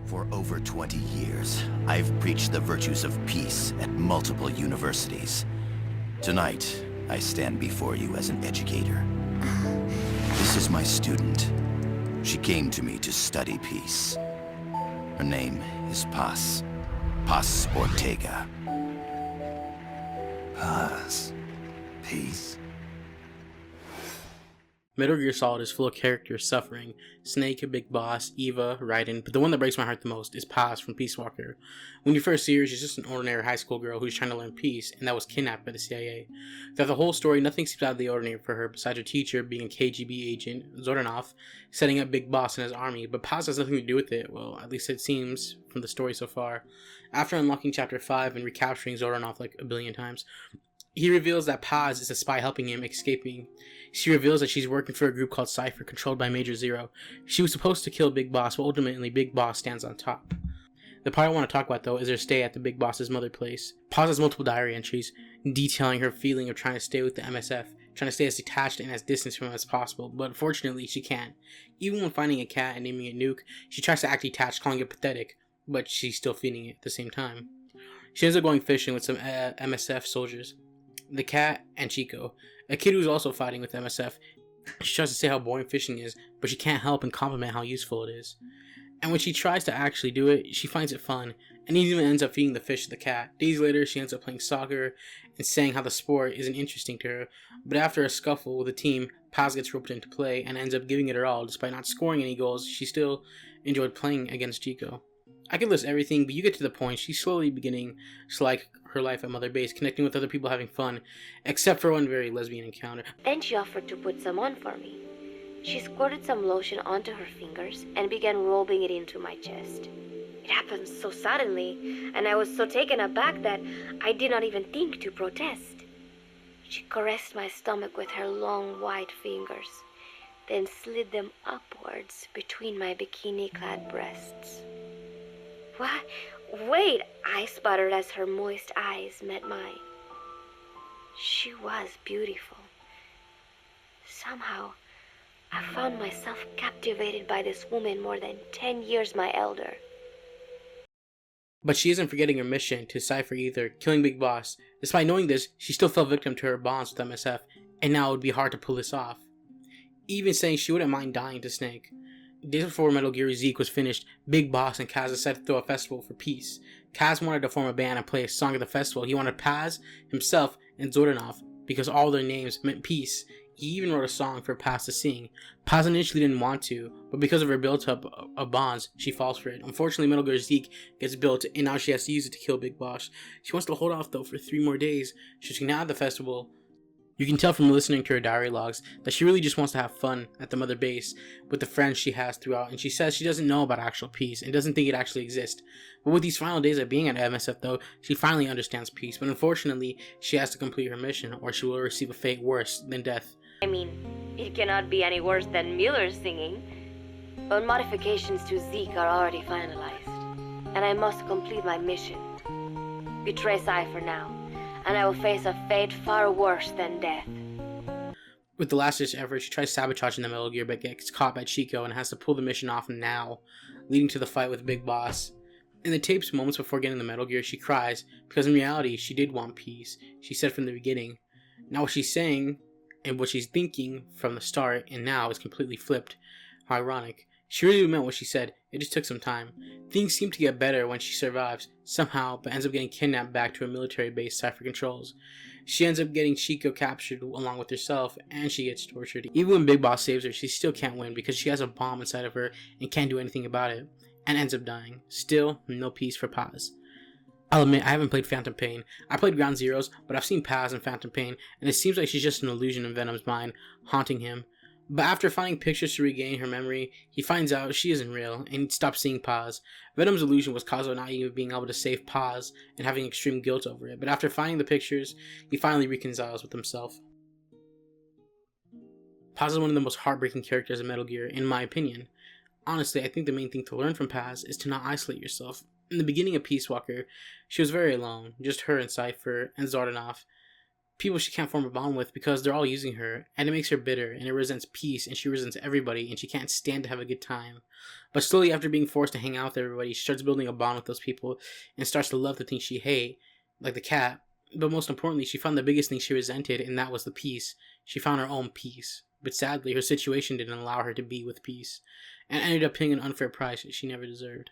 For over 20 years, I've preached the virtues of peace at multiple universities. Tonight, I stand before you as an educator. This is my student. She came to me to study peace. Her name is Paz. Paz Ortega. Paz. Peace. Metal Gear Solid is full of characters suffering. Snake, Big Boss, Eva, Raiden, but the one that breaks my heart the most is Paz from Peace Walker. When you first see her, she's just an ordinary high school girl who's trying to learn peace, and that was kidnapped by the CIA. Throughout the whole story, nothing seems out of the ordinary for her besides her teacher being a KGB agent, Zordanov, setting up Big Boss and his army, but Paz has nothing to do with it, well, at least it seems from the story so far. After unlocking Chapter 5 and recapturing Zordanov like a billion times, he reveals that Paz is a spy helping him escaping. She reveals that she's working for a group called Cypher, controlled by Major Zero. She was supposed to kill Big Boss, but ultimately Big Boss stands on top. The part I want to talk about, though, is her stay at the Big Boss's mother place. Paz has multiple diary entries, detailing her feeling of trying to stay with the MSF, trying to stay as detached and as distant from him as possible, but unfortunately she can't. Even when finding a cat and naming it Nuke, she tries to act detached, calling it pathetic, but she's still feeding it at the same time. She ends up going fishing with some MSF soldiers. The cat, and Chico, a kid who's also fighting with MSF. She tries to say how boring fishing is, but she can't help and compliment how useful it is. And when she tries to actually do it, she finds it fun, and even ends up feeding the fish to the cat. Days later, she ends up playing soccer, and saying how the sport isn't interesting to her, but after a scuffle with the team, Paz gets roped into play, and ends up giving it her all. Despite not scoring any goals, she still enjoyed playing against Chico. I could list everything, but you get to the point. She's slowly beginning to like her life at Mother Base, connecting with other people, having fun, except for one very lesbian encounter. Then she offered to put some on for me. She squirted some lotion onto her fingers and began rubbing it into my chest. It happened so suddenly, and I was so taken aback that I did not even think to protest. She caressed my stomach with her long white fingers, then slid them upwards between my bikini-clad breasts. What? Wait, I sputtered as her moist eyes met mine. She was beautiful. Somehow, I found myself captivated by this woman more than 10 years my elder. But she isn't forgetting her mission to Cypher either, killing Big Boss. Despite knowing this, she still fell victim to her bonds with MSF, and now it would be hard to pull this off. Even saying she wouldn't mind dying to Snake. Days before Metal Gear Zeke was finished, Big Boss and Kaz decided to throw a festival for peace. Kaz wanted to form a band and play a song at the festival. He wanted Paz, himself, and Zordanov, because all their names meant peace. He even wrote a song for Paz to sing. Paz initially didn't want to, but because of her built-up of bonds, she falls for it. Unfortunately, Metal Gear Zeke gets built, and now she has to use it to kill Big Boss. She wants to hold off, though, for 3 more days, so she can have the festival. You can tell from listening to her diary logs that she really just wants to have fun at the Mother Base with the friends she has throughout, and she says she doesn't know about actual peace and doesn't think it actually exists. But with these final days of being at MSF, though, she finally understands peace, but unfortunately, she has to complete her mission or she will receive a fate worse than death. I mean, it cannot be any worse than Miller's singing. But modifications to Zeke are already finalized, and I must complete my mission. Betray Cypher now, and I will face a fate far worse than death. With the last-ditch effort, she tries sabotaging the Metal Gear but gets caught by Chico and has to pull the mission off now, leading to the fight with Big Boss. In the tapes moments before getting the Metal Gear, she cries, because in reality, she did want peace, she said from the beginning. Now what she's saying, and what she's thinking from the start and now is completely flipped. How ironic. She really meant what she said, it just took some time. Things seem to get better when she survives, somehow, but ends up getting kidnapped back to a military base Cypher controls. She ends up getting Chico captured along with herself, and she gets tortured. Even when Big Boss saves her, she still can't win because she has a bomb inside of her and can't do anything about it, and ends up dying. Still, no peace for Paz. I'll admit, I haven't played Phantom Pain. I played Ground Zeroes, but I've seen Paz in Phantom Pain, and it seems like she's just an illusion in Venom's mind, haunting him. But after finding pictures to regain her memory, he finds out she isn't real, and he stops seeing Paz. Venom's illusion was caused by not even being able to save Paz, and having extreme guilt over it, but after finding the pictures, he finally reconciles with himself. Paz is one of the most heartbreaking characters in Metal Gear, in my opinion. Honestly, I think the main thing to learn from Paz is to not isolate yourself. In the beginning of Peace Walker, she was very alone, just her and Cypher and Zardanov. people she can't form a bond with because they're all using her, and it makes her bitter, and it resents Peace, and she resents everybody, and she can't stand to have a good time. But slowly, after being forced to hang out with everybody, she starts building a bond with those people, and starts to love the things she hates, like the cat. But most importantly, she found the biggest thing she resented, and that was the peace. She found her own peace. But sadly, her situation didn't allow her to be with Peace, and ended up paying an unfair price that she never deserved.